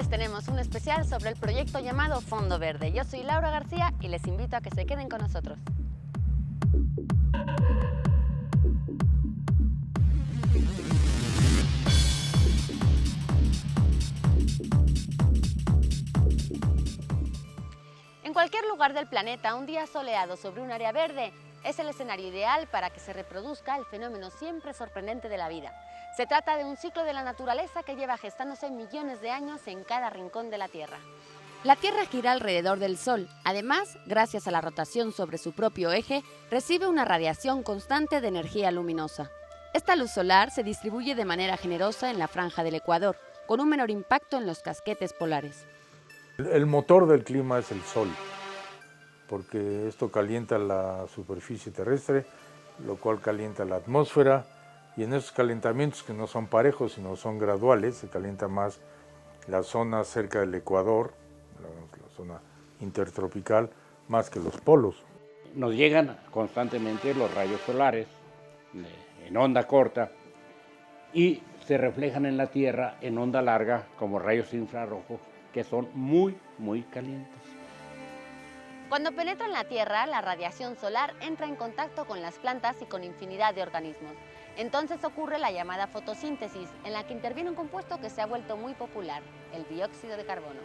les tenemos un especial sobre el proyecto llamado Fondo Verde. Yo soy Laura García y les invito a que se queden con nosotros. En cualquier lugar del planeta, un día soleado sobre un área verde es el escenario ideal para que se reproduzca el fenómeno siempre sorprendente de la vida. Se trata de un ciclo de la naturaleza que lleva gestándose millones de años en cada rincón de la Tierra. La Tierra gira alrededor del Sol. Además, gracias a la rotación sobre su propio eje, recibe una radiación constante de energía luminosa. Esta luz solar se distribuye de manera generosa en la franja del Ecuador, con un menor impacto en los casquetes polares. El motor del clima es el Sol, porque esto calienta la superficie terrestre, lo cual calienta la atmósfera, y en esos calentamientos que no son parejos, sino son graduales, se calienta más la zona cerca del Ecuador, la zona intertropical, más que los polos. Nos llegan constantemente los rayos solares en onda corta y se reflejan en la Tierra en onda larga como rayos infrarrojos que son muy calientes. Cuando penetra en la Tierra, la radiación solar entra en contacto con las plantas y con infinidad de organismos. Entonces ocurre la llamada fotosíntesis, en la que interviene un compuesto que se ha vuelto muy popular, el dióxido de carbono.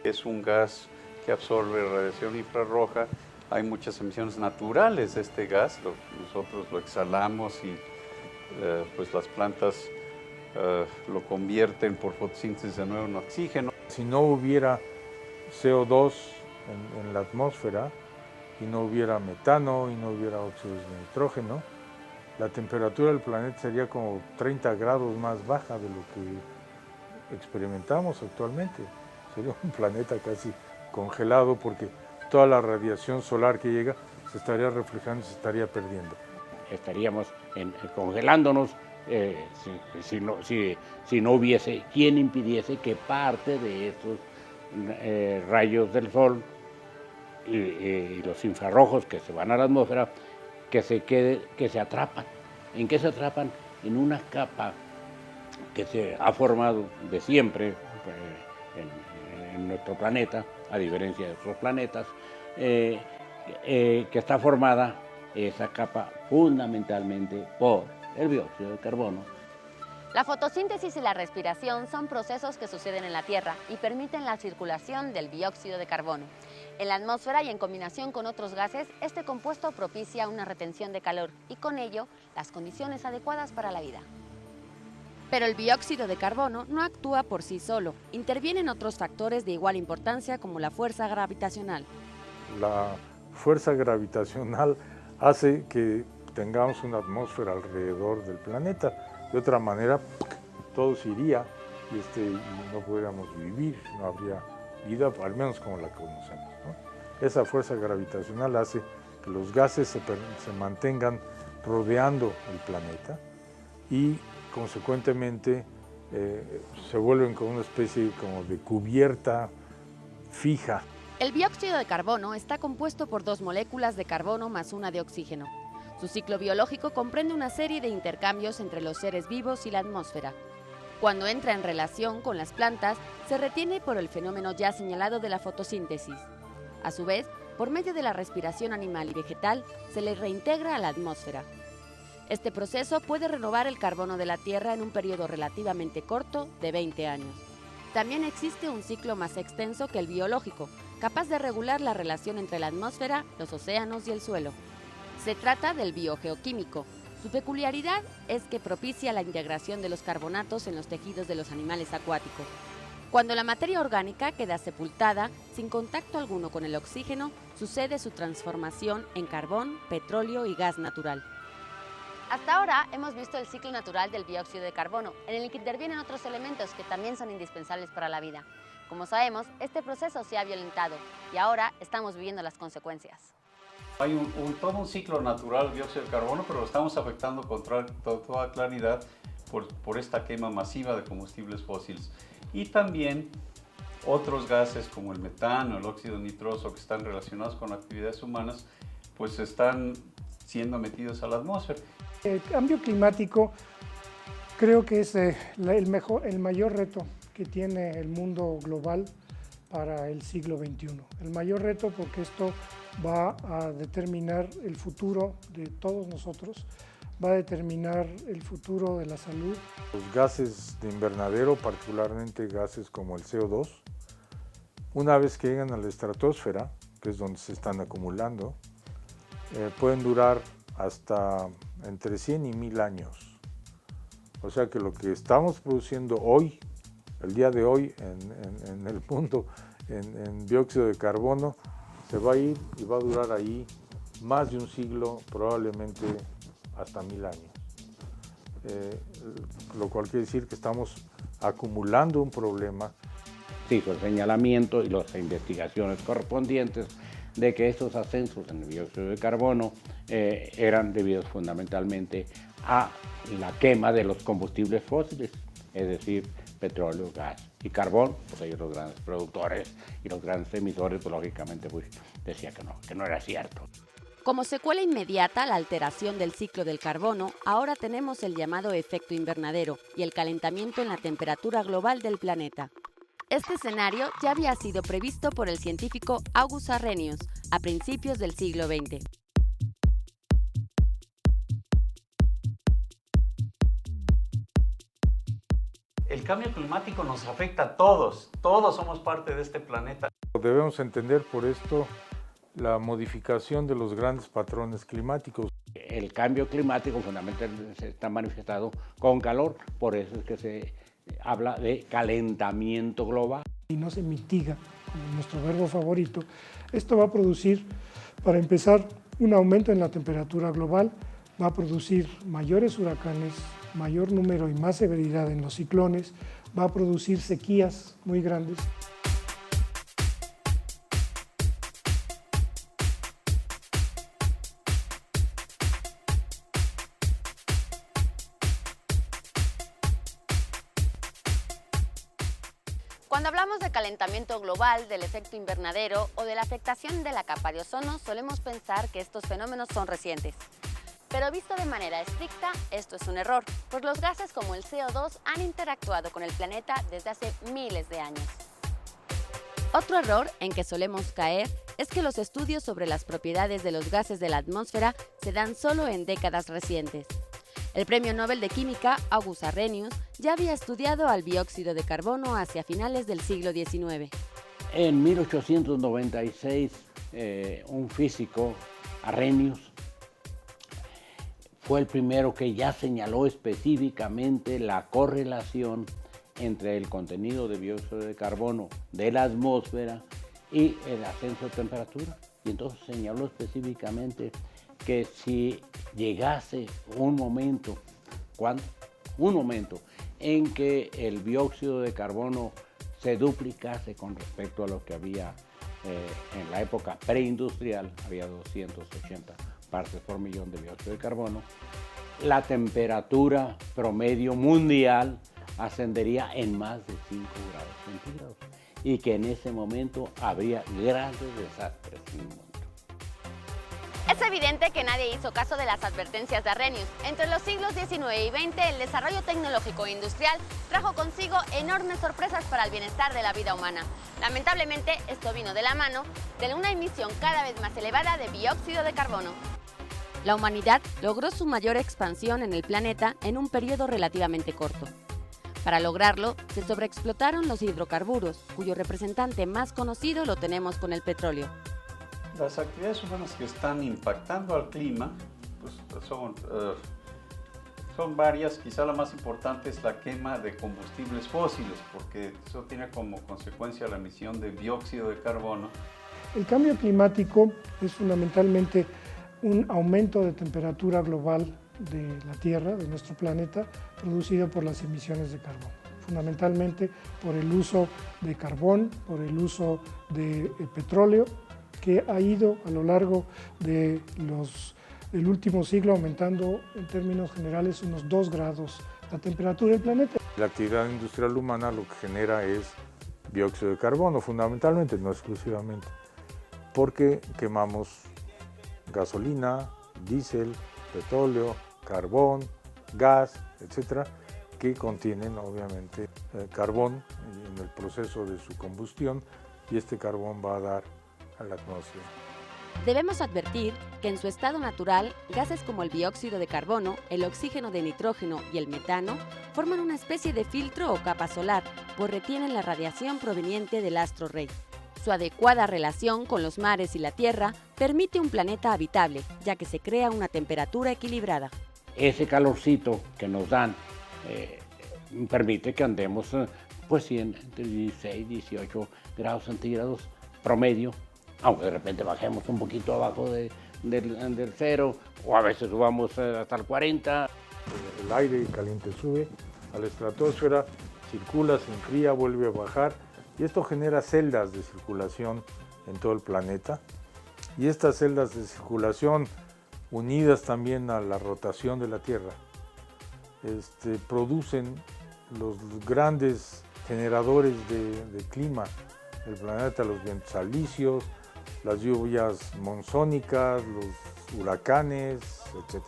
Es un gas que absorbe radiación infrarroja. Hay muchas emisiones naturales de este gas. Nosotros lo exhalamos y pues las plantas lo convierten por fotosíntesis de nuevo en oxígeno. Si no hubiera CO2 en la atmósfera y no hubiera metano y no hubiera óxidos de nitrógeno, la temperatura del planeta sería como 30 grados más baja de lo que experimentamos actualmente. Sería un planeta casi congelado porque toda la radiación solar que llega se estaría reflejando, se estaría perdiendo. Estaríamos congelándonos si no hubiese quien impidiese que parte de estos rayos del sol y los infrarrojos que se van a la atmósfera que se atrapan. ¿En qué se atrapan? En una capa que se ha formado de siempre en nuestro planeta, a diferencia de otros planetas, que está formada esa capa fundamentalmente por el dióxido de carbono. La fotosíntesis y la respiración son procesos que suceden en la Tierra y permiten la circulación del dióxido de carbono. En la atmósfera y en combinación con otros gases, este compuesto propicia una retención de calor y con ello las condiciones adecuadas para la vida. Pero el dióxido de carbono no actúa por sí solo, intervienen otros factores de igual importancia como la fuerza gravitacional. La fuerza gravitacional hace que tengamos una atmósfera alrededor del planeta. De otra manera, todo se iría y no podríamos vivir, no habría vida, al menos como la conocemos, ¿no? Esa fuerza gravitacional hace que los gases se mantengan rodeando el planeta y consecuentemente se vuelven como una especie como de cubierta fija. El dióxido de carbono está compuesto por 2 moléculas de carbono más una de oxígeno. Su ciclo biológico comprende una serie de intercambios entre los seres vivos y la atmósfera. Cuando entra en relación con las plantas, se retiene por el fenómeno ya señalado de la fotosíntesis. A su vez, por medio de la respiración animal y vegetal, se le reintegra a la atmósfera. Este proceso puede renovar el carbono de la Tierra en un periodo relativamente corto de 20 años. También existe un ciclo más extenso que el biológico, capaz de regular la relación entre la atmósfera, los océanos y el suelo. Se trata del biogeoquímico. Su peculiaridad es que propicia la integración de los carbonatos en los tejidos de los animales acuáticos. Cuando la materia orgánica queda sepultada, sin contacto alguno con el oxígeno, sucede su transformación en carbón, petróleo y gas natural. Hasta ahora hemos visto el ciclo natural del dióxido de carbono, en el que intervienen otros elementos que también son indispensables para la vida. Como sabemos, este proceso se ha violentado y ahora estamos viviendo las consecuencias. Hay todo un ciclo natural del dióxido de carbono, pero lo estamos afectando con toda claridad por esta quema masiva de combustibles fósiles. Y también otros gases como el metano, el óxido nitroso, que están relacionados con actividades humanas, pues están siendo metidos a la atmósfera. El cambio climático creo que es el mayor reto que tiene el mundo global para el siglo XXI. El mayor reto, porque esto va a determinar el futuro de todos nosotros, va a determinar el futuro de la salud. Los gases de invernadero, particularmente gases como el CO2, una vez que llegan a la estratosfera, que es donde se están acumulando, pueden durar hasta entre 100 y 1000 años. O sea que lo que estamos produciendo hoy, el día de hoy en el mundo, en dióxido de carbono, se va a ir y va a durar ahí más de un siglo, probablemente hasta 1000 años. Lo cual quiere decir que estamos acumulando un problema. Se hizo el señalamiento y las investigaciones correspondientes de que estos ascensos en el dióxido de carbono eran debidos fundamentalmente a la quema de los combustibles fósiles, es decir, petróleo, gas y carbón. Pues ellos, los grandes productores y los grandes emisores, pues lógicamente pues, decía que no era cierto. Como secuela inmediata a la alteración del ciclo del carbono, ahora tenemos el llamado efecto invernadero y el calentamiento en la temperatura global del planeta. Este escenario ya había sido previsto por el científico August Arrhenius a principios del siglo XX. El cambio climático nos afecta a todos, todos somos parte de este planeta. Debemos entender por esto la modificación de los grandes patrones climáticos. El cambio climático fundamentalmente se está manifestado con calor, por eso es que se habla de calentamiento global. Y no se mitiga, como nuestro verbo favorito, esto va a producir, para empezar, un aumento en la temperatura global, va a producir mayores huracanes, mayor número y más severidad en los ciclones, va a producir sequías muy grandes. Cuando hablamos de calentamiento global, del efecto invernadero o de la afectación de la capa de ozono, solemos pensar que estos fenómenos son recientes. Pero visto de manera estricta, esto es un error, pues los gases como el CO2 han interactuado con el planeta desde hace miles de años. Otro error en que solemos caer es que los estudios sobre las propiedades de los gases de la atmósfera se dan solo en décadas recientes. El Premio Nobel de Química, August Arrhenius, ya había estudiado al dióxido de carbono hacia finales del siglo XIX. En 1896, un físico, Arrhenius, fue el primero que ya señaló específicamente la correlación entre el contenido de dióxido de carbono de la atmósfera y el ascenso de temperatura. Y entonces señaló específicamente que si llegase un momento en que el dióxido de carbono se duplicase con respecto a lo que había en la época preindustrial, había 280 partes por millón de dióxido de carbono, la temperatura promedio mundial ascendería en más de 5 grados centígrados y que en ese momento habría grandes desastres en el mundo. Es evidente que nadie hizo caso de las advertencias de Arrhenius. Entre los siglos XIX y XX, el desarrollo tecnológico e industrial trajo consigo enormes sorpresas para el bienestar de la vida humana. Lamentablemente, esto vino de la mano de una emisión cada vez más elevada de dióxido de carbono. La humanidad logró su mayor expansión en el planeta en un periodo relativamente corto. Para lograrlo, se sobreexplotaron los hidrocarburos, cuyo representante más conocido lo tenemos con el petróleo. Las actividades humanas que están impactando al clima pues, son varias. Quizá la más importante es la quema de combustibles fósiles, porque eso tiene como consecuencia la emisión de dióxido de carbono. El cambio climático es fundamentalmente un aumento de temperatura global de la Tierra, de nuestro planeta, producido por las emisiones de carbono. Fundamentalmente por el uso de carbón, por el uso de petróleo, que ha ido a lo largo del último siglo aumentando en términos generales unos 2 grados la temperatura del planeta. La actividad industrial humana lo que genera es dióxido de carbono, fundamentalmente, no exclusivamente, porque quemamos gasolina, diésel, petróleo, carbón, gas, etcétera, que contienen obviamente carbón en el proceso de su combustión y este carbón va a dar a la atmósfera. Debemos advertir que en su estado natural, gases como el dióxido de carbono, el oxígeno de nitrógeno y el metano forman una especie de filtro o capa solar, pues retienen la radiación proveniente del astro rey. Su adecuada relación con los mares y la tierra permite un planeta habitable, ya que se crea una temperatura equilibrada. Ese calorcito que nos dan permite que andemos pues entre 16 y 18 grados centígrados promedio, aunque de repente bajemos un poquito abajo del cero, o a veces subamos hasta el 40. El aire caliente sube a la estratosfera, circula, se enfría, vuelve a bajar, y esto genera celdas de circulación en todo el planeta. Y estas celdas de circulación, unidas también a la rotación de la Tierra, producen los grandes generadores de clima del planeta, los vientos alisios, las lluvias monzónicas, los huracanes, etc.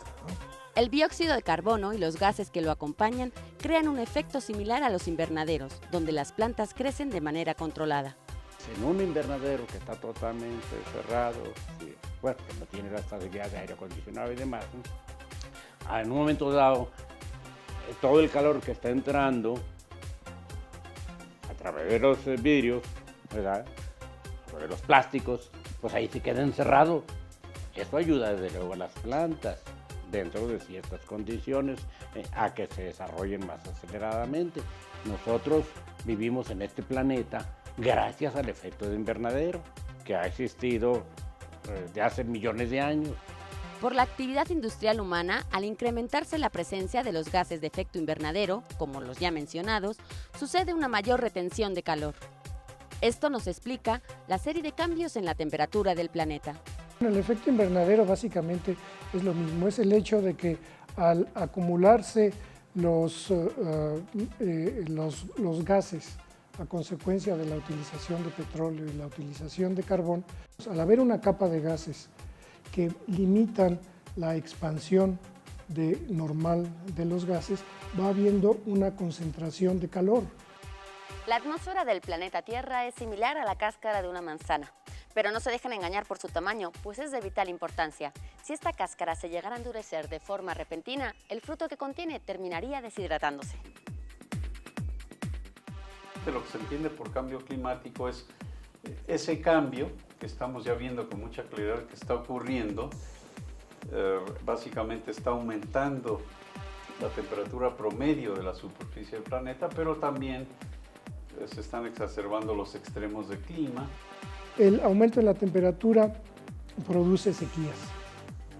El dióxido de carbono y los gases que lo acompañan crean un efecto similar a los invernaderos, donde las plantas crecen de manera controlada. En un invernadero que está totalmente cerrado, bueno, que no tiene la estabilidad de aire acondicionado y demás, ¿no? En un momento dado, todo el calor que está entrando a través de los vidrios, ¿verdad?, a través de los plásticos, pues ahí se queda encerrado. Eso ayuda desde luego a las plantas, dentro de ciertas condiciones, a que se desarrollen más aceleradamente. Nosotros vivimos en este planeta gracias al efecto de invernadero, que ha existido desde hace millones de años. Por la actividad industrial humana, al incrementarse la presencia de los gases de efecto invernadero, como los ya mencionados, sucede una mayor retención de calor. Esto nos explica la serie de cambios en la temperatura del planeta. El efecto invernadero básicamente es lo mismo, es el hecho de que al acumularse los gases a consecuencia de la utilización de petróleo y la utilización de carbón, al haber una capa de gases que limitan la expansión normal de los gases, va habiendo una concentración de calor. La atmósfera del planeta Tierra es similar a la cáscara de una manzana, pero no se dejen engañar por su tamaño, pues es de vital importancia. Si esta cáscara se llegara a endurecer de forma repentina, el fruto que contiene terminaría deshidratándose. Lo que se entiende por cambio climático es ese cambio que estamos ya viendo con mucha claridad que está ocurriendo. Básicamente está aumentando la temperatura promedio de la superficie del planeta, pero también se están exacerbando los extremos de clima. El aumento de la temperatura produce sequías.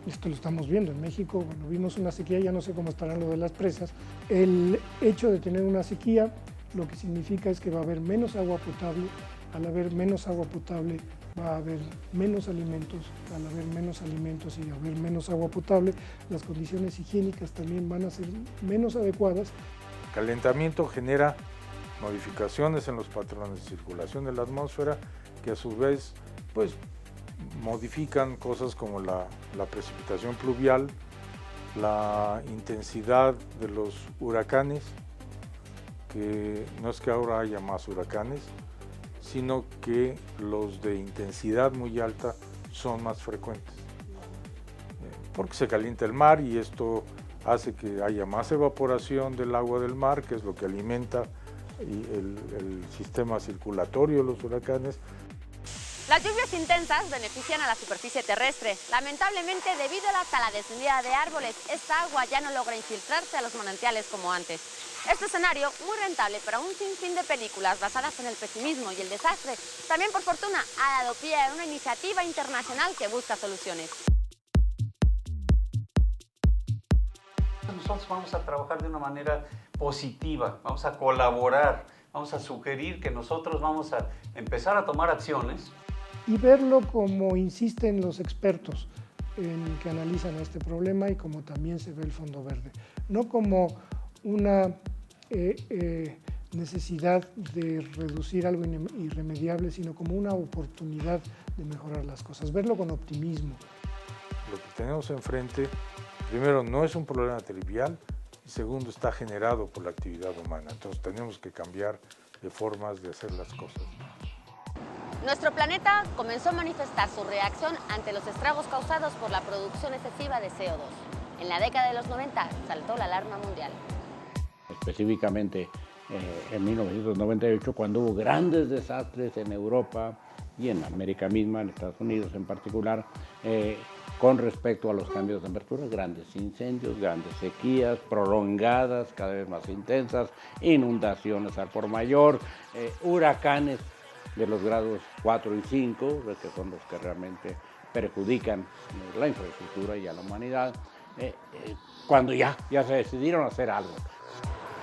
Esto lo estamos viendo en México, bueno, vimos una sequía, ya no sé cómo estarán lo de las presas. El hecho de tener una sequía lo que significa es que va a haber menos agua potable. Al haber menos agua potable va a haber menos alimentos. Al haber menos alimentos y haber menos agua potable, las condiciones higiénicas también van a ser menos adecuadas. El calentamiento genera modificaciones en los patrones de circulación de la atmósfera que a su vez pues modifican cosas como la precipitación pluvial, la intensidad de los huracanes, que no es que ahora haya más huracanes, sino que los de intensidad muy alta son más frecuentes, porque se calienta el mar y esto hace que haya más evaporación del agua del mar, que es lo que alimenta el sistema circulatorio de los huracanes. Las lluvias intensas benefician a la superficie terrestre. Lamentablemente, debido a la tala desmedida de árboles, esta agua ya no logra infiltrarse a los manantiales como antes. Este escenario, muy rentable para un sinfín de películas basadas en el pesimismo y el desastre, también por fortuna ha dado pie a una iniciativa internacional que busca soluciones. Nosotros vamos a trabajar de una manera positiva, vamos a colaborar, vamos a sugerir que nosotros vamos a empezar a tomar acciones. Y verlo como insisten los expertos que analizan este problema y como también se ve el Fondo Verde. No como una necesidad de reducir algo irremediable, sino como una oportunidad de mejorar las cosas. Verlo con optimismo. Lo que tenemos enfrente, primero, no es un problema trivial, y segundo, está generado por la actividad humana. Entonces tenemos que cambiar de formas de hacer las cosas. Nuestro planeta comenzó a manifestar su reacción ante los estragos causados por la producción excesiva de CO2. En la década de los 90 saltó la alarma mundial. Específicamente en 1998, cuando hubo grandes desastres en Europa y en América misma, en Estados Unidos en particular, con respecto a los cambios de temperatura, grandes incendios, grandes sequías prolongadas, cada vez más intensas, inundaciones al por mayor, huracanes de los grados 4 y 5, que son los que realmente perjudican la infraestructura y a la humanidad, cuando ya se decidieron hacer algo.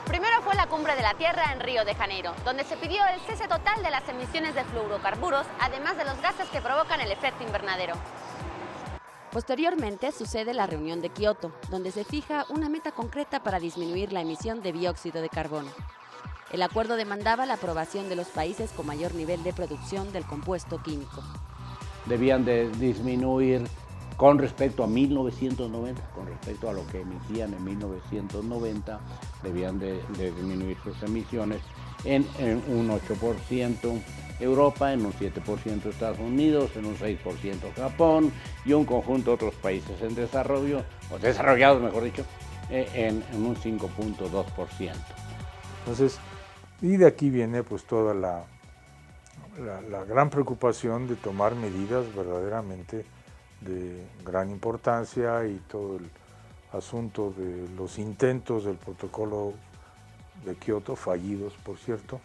Primero fue la Cumbre de la Tierra en Río de Janeiro, donde se pidió el cese total de las emisiones de fluorocarburos, además de los gases que provocan el efecto invernadero. Posteriormente sucede la reunión de Kioto, donde se fija una meta concreta para disminuir la emisión de dióxido de carbono. El acuerdo demandaba la aprobación de los países con mayor nivel de producción del compuesto químico. Debían de disminuir con respecto a 1990, con respecto a lo que emitían en 1990, debían de disminuir sus emisiones en un 8% Europa, en un 7% Estados Unidos, en un 6% Japón y un conjunto de otros países en desarrollo, o desarrollados mejor dicho, en un 5.2%. Entonces, y de aquí viene pues toda la gran preocupación de tomar medidas verdaderamente de gran importancia y todo el asunto de los intentos del protocolo de Kioto, fallidos por cierto.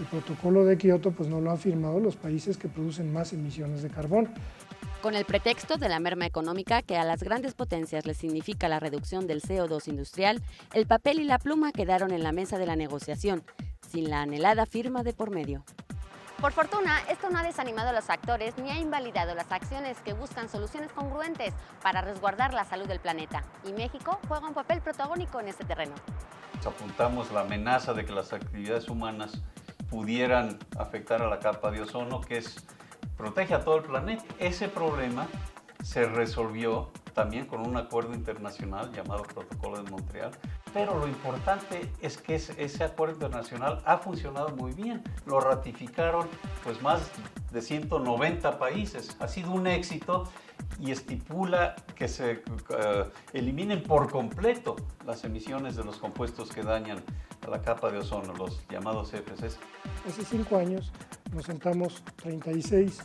El protocolo de Kioto pues no lo han firmado los países que producen más emisiones de carbono. Con el pretexto de la merma económica que a las grandes potencias les significa la reducción del CO2 industrial, el papel y la pluma quedaron en la mesa de la negociación, sin la anhelada firma de por medio. Por fortuna, esto no ha desanimado a los actores ni ha invalidado las acciones que buscan soluciones congruentes para resguardar la salud del planeta. Y México juega un papel protagónico en este terreno. Apuntamos la amenaza de que las actividades humanas pudieran afectar a la capa de ozono, que protege a todo el planeta. Ese problema se resolvió también con un acuerdo internacional llamado Protocolo de Montreal. Pero lo importante es que ese acuerdo internacional ha funcionado muy bien. Lo ratificaron pues más de 190 países. Ha sido un éxito y estipula que se eliminen por completo las emisiones de los compuestos que dañan a la capa de ozono, los llamados CFCs. Hace 5 años nos sentamos 36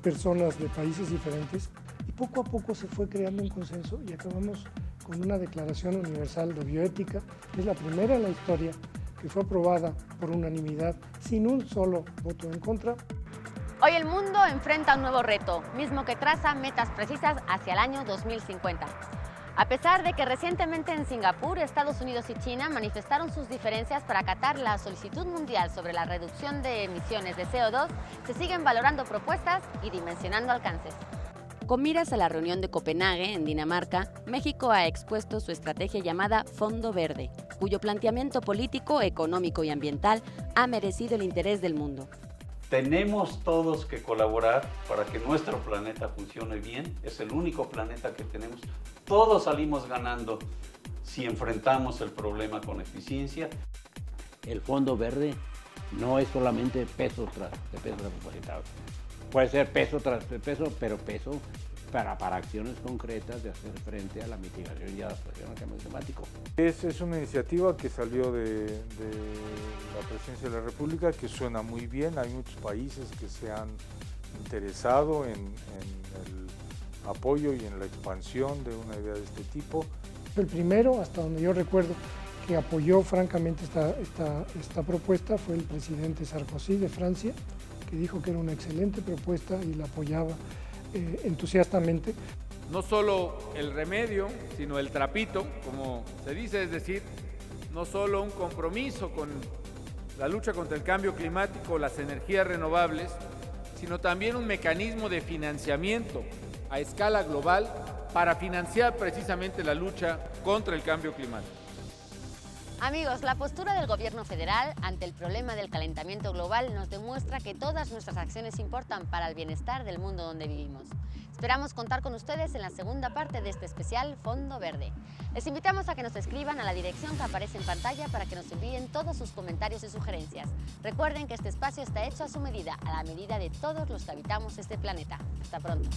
personas de países diferentes y poco a poco se fue creando un consenso y acabamos con una Declaración Universal de Bioética, que es la primera en la historia que fue aprobada por unanimidad sin un solo voto en contra. Hoy el mundo enfrenta un nuevo reto, mismo que traza metas precisas hacia el año 2050. A pesar de que recientemente en Singapur, Estados Unidos y China manifestaron sus diferencias para acatar la solicitud mundial sobre la reducción de emisiones de CO2, se siguen valorando propuestas y dimensionando alcances. Con miras a la reunión de Copenhague, en Dinamarca, México ha expuesto su estrategia llamada Fondo Verde, cuyo planteamiento político, económico y ambiental ha merecido el interés del mundo. Tenemos todos que colaborar para que nuestro planeta funcione bien. Es el único planeta que tenemos. Todos salimos ganando si enfrentamos el problema con eficiencia. El Fondo Verde no es solamente peso tras peso depositado. Puede ser peso tras peso, pero peso para acciones concretas de hacer frente a la mitigación y adaptación al cambio climático. Es una iniciativa que salió de la Presidencia de la República, que suena muy bien. Hay muchos países que se han interesado en el apoyo y en la expansión de una idea de este tipo. El primero, hasta donde yo recuerdo, que apoyó francamente esta propuesta fue el presidente Sarkozy de Francia, que dijo que era una excelente propuesta y la apoyaba entusiastamente. No solo el remedio, sino el trapito, como se dice, es decir, no solo un compromiso con la lucha contra el cambio climático, las energías renovables, sino también un mecanismo de financiamiento a escala global para financiar precisamente la lucha contra el cambio climático. Amigos, la postura del gobierno federal ante el problema del calentamiento global nos demuestra que todas nuestras acciones importan para el bienestar del mundo donde vivimos. Esperamos contar con ustedes en la segunda parte de este especial Fondo Verde. Les invitamos a que nos escriban a la dirección que aparece en pantalla para que nos envíen todos sus comentarios y sugerencias. Recuerden que este espacio está hecho a su medida, a la medida de todos los que habitamos este planeta. Hasta pronto.